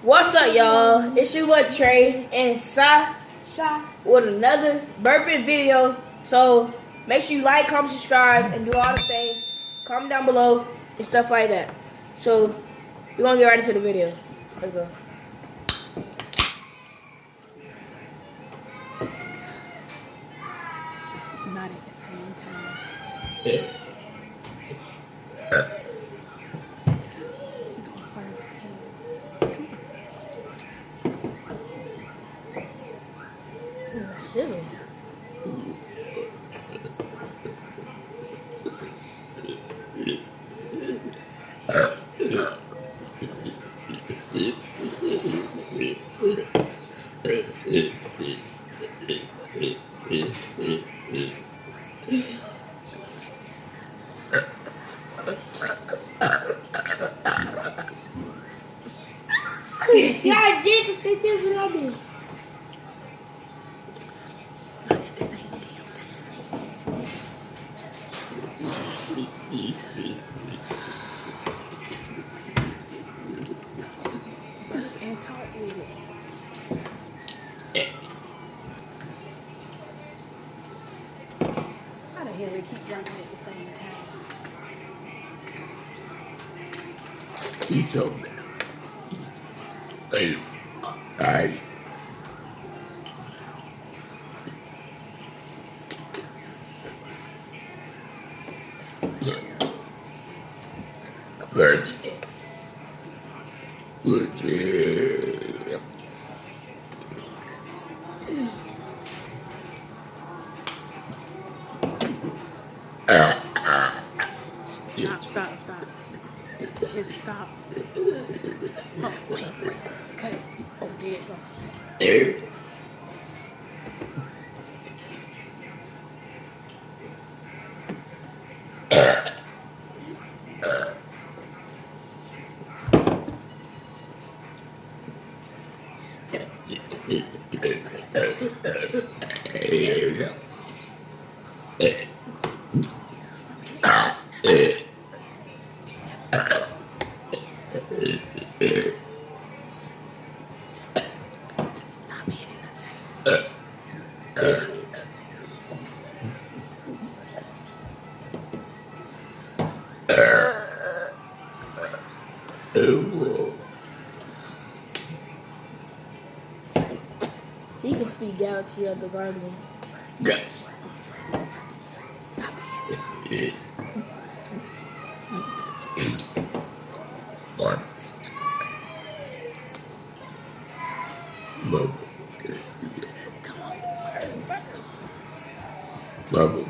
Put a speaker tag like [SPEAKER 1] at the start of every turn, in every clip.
[SPEAKER 1] What's up, y'all? It's your boy Trey and Sa with another burping video. So make sure you like, comment, subscribe, and do all the things. Comment down below and stuff like that. So we're gonna get right into the video. Let's go.
[SPEAKER 2] Not at the same time.
[SPEAKER 1] Sizzle.
[SPEAKER 3] Y'all did the same thing that I did.
[SPEAKER 2] Not at the same damn time. And talk with it. How the hell they keep drinking at the same time?
[SPEAKER 4] He told me. Hey, alright. Legend. Legend.
[SPEAKER 2] Stop. Just stop. Oh, wait. Okay. Oh, there it goes. Stop hitting the table.
[SPEAKER 1] He can speak Galaxy of the Guardian.
[SPEAKER 4] Yes.
[SPEAKER 2] Stop hitting.
[SPEAKER 4] One. Bubble.
[SPEAKER 2] Come on.
[SPEAKER 4] Bubble.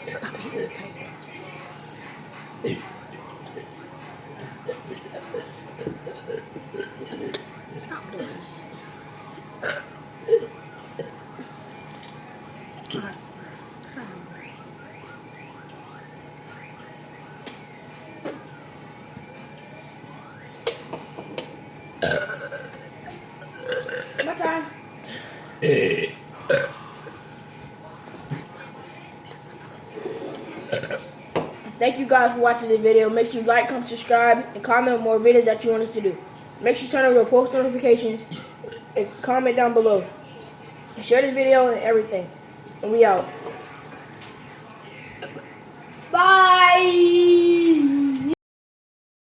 [SPEAKER 2] Stop hitting the table. Stop doing that. Alright. Sorry.
[SPEAKER 3] My time.
[SPEAKER 1] Thank you guys for watching this video. Make sure you like, comment, subscribe, and comment more videos that you want us to do. Make sure you turn on your post notifications and comment down below. And share this video and everything. And we out.
[SPEAKER 3] Bye.